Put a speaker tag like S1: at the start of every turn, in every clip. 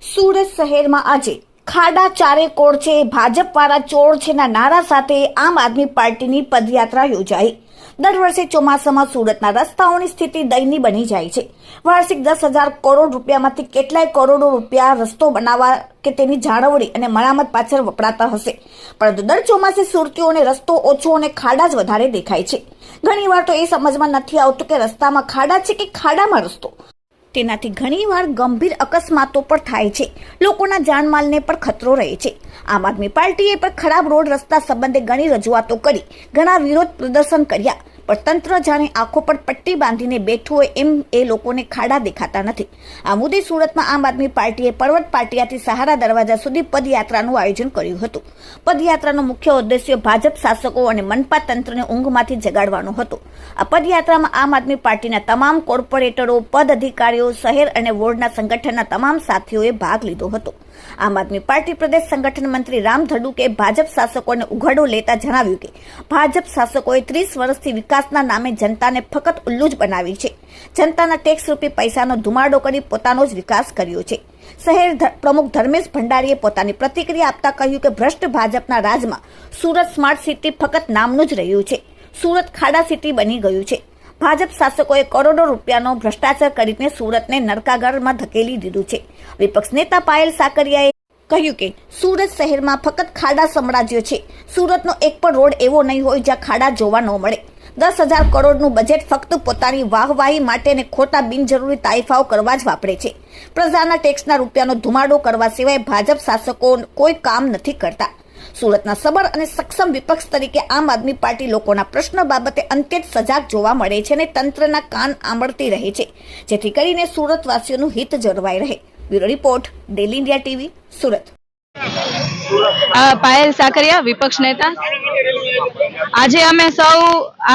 S1: સુરત શહેરમાં આજે ખાડા ચારે કોર છે, ભાજપવાળા ચોર છેના નારા સાથે આમ આદમી પાર્ટીની પદયાત્રા યોજાઈ। દર વર્ષે ચોમાસામાં સુરતના રસ્તાઓની સ્થિતિ દયનીય બની જાય છે। વાર્ષિક 10,000 કરોડ રૂપિયામાંથી કેટલાય કરોડો રૂપિયા રસ્તો બનાવવા કે તેની જાળવણી અને મરામત પાછળ વપરાતા હશે, પરંતુ દર ચોમાસે સુરતીઓને રસ્તો ઓછો અને ખાડા જ વધારે દેખાય છે। ઘણીવાર તો એ સમજમાં નથી આવતું કે રસ્તામાં ખાડા છે કે ખાડામાં રસ્તો। તેનાથી ઘણીવાર ગંભીર અકસ્માતો પણ થાય છે, લોકોના જાનમાલને પણ ખતરો રહે છે। આમ આદમી પાર્ટીએ પણ ખરાબ રોડ રસ્તા સંબંધે ઘણી રજૂઆતો કરી, ઘણા વિરોધ પ્રદર્શન કર્યા, પણ તંત્ર જાણે આંખો પર પટ્ટી બાંધીને બેઠું હોય એમ એ લોકોને ખાડા દેખાતા નથી। આ મુદ્દે સુરતમાં આમ આદમી પાર્ટીએ પર્વત પાટિયાથી સહારા દરવાજા સુધી પદયાત્રાનું આયોજન કર્યું હતું। પદયાત્રાનો મુખ્ય ઉદ્દેશ્ય ભાજપ શાસકો અને મનપા તંત્રને ઊંઘમાંથી જગાડવાનો હતો। આ પદયાત્રામાં આમ આદમી પાર્ટીના તમામ કોર્પોરેટરો, પદ અધિકારીઓ, શહેર અને વોર્ડના સંગઠનના તમામ સાથીઓએ ભાગ લીધો હતો। આમ આદમી પાર્ટી પ્રદેશ સંગઠન મંત્રી રામ ધડુકે ભાજપ શાસકોને ઉઘાડો લેતા જણાવ્યું કે ભાજપ શાસકોએ 30 વર્ષથી વિકાસના નામે જનતાને ફક્ત ઉલ્લુ જ બનાવી છે। જનતાના ટેક્સ રૂપી પૈસાનો ધુમાડો કરી પોતાનો જ વિકાસ કર્યો છે। શહેર પ્રમુખ ધર્મેશ ભંડારીએ પોતાની પ્રતિક્રિયા આપતા કહ્યું કે ભ્રષ્ટ ભાજપના રાજમાં સુરત સ્માર્ટ સિટી ફક્ત નામનું જ રહ્યું છે, સુરત ખાડા સિટી બની ગયું છે। ભાજપ શાસકોએ કરોડો રૂપિયાનો ભ્રષ્ટાચાર કરીને સુરતને નરકાગારમાં ધકેલી દીધું છે। વિપક્ષ નેતા પાયલ સાકરિયાએ કહ્યું કે સુરત શહેરમાં ફક્ત ખાડા સામ્રાજ્ય છે। સુરતનો એક પણ રોડ એવો નહીં હોય જ્યાં ખાડા જોવા ન મળે। 10,000 કરોડનું બજેટ ફક્ત પોતાની વાહવાહી માટે અને ખોટા બિનજરૂરી તાઇફાઓ કરવા જ વાપરે છે। પ્રજાના ટેક્સના રૂપિયાનો ધુમાડો કરવા સિવાય ભાજપ શાસકો કોઈ કામ નથી કરતા। સુરતના સબર અને સક્ષમ વિપક્ષ તરીકે આમ આદમી પાર્ટી લોકોના પ્રશ્ન બાબતે અંતે જ સજાગ જોવા મળે છે અને તંત્રના કાન આંબળતી રહે છે, જેથી કરીને સુરતવાસીઓનું હિત જળવાઈ રહે। Bureau report, daily India TV, Surat.
S2: Payal Sakariya, વિપક્ષ નેતા। આજે અમે સૌ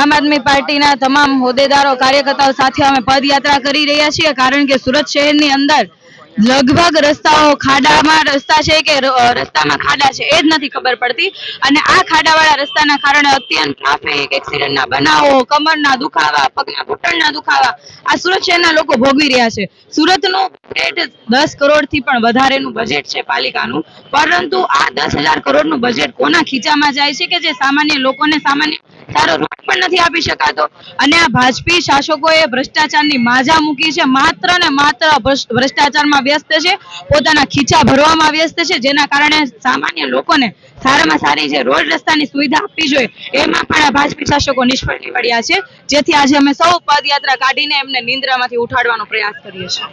S2: આમ આદમી પાર્ટીના તમામ હોદ્દેદારો, કાર્યકર્તાઓ સાથે અમે પદયાત્રા કરી રહ્યા છીએ, કારણ કે સુરત શહેરની અંદર લગભગ રસ્તાઓ ખાડામાં રસ્તા છે કે રસ્તામાં ખાડા છે એ જ નથી ખબર પડતી, અને આ ખાડાવાળા રસ્તાના કારણે અત્યંત ટ્રાફિક એક્સિડન્ટના બનાવો, કમરના દુખાવા, પગના ઘૂંટણના દુખાવા આ સુરત શહેરના લોકો ભોગવી રહ્યા છે। સુરતનું બજેટ 10 કરોડથી પણ વધારેનું બજેટ છે પાલિકાનું, પરંતુ આ 10,000 કરોડનું બજેટ કોના ખીચામાં જાય છે કે જે સામાન્ય લોકોને સામાન્ય સારો રોડ પણ નથી આપી શકાતો। અને આ ભાજપી શાસકોએ ભ્રષ્ટાચારની માજા મૂકી છે, માત્ર ને માત્ર ભ્રષ્ટાચારમાં વ્યસ્ત છે, પોતાના ખીચા ભરવામાં વ્યસ્ત છે, જેના કારણે સામાન્ય લોકોને સારામાં સારી જે રોડ રસ્તાની સુવિધા આપવી જોઈએ એમાં પણ આ ભાજપી શાસકો નિષ્ફળ નીવડ્યા છે, જેથી આજે અમે સૌ પદયાત્રા કાઢીને એમને નિંદ્રામાંથી ઉઠાડવાનો પ્રયાસ કરીએ છીએ।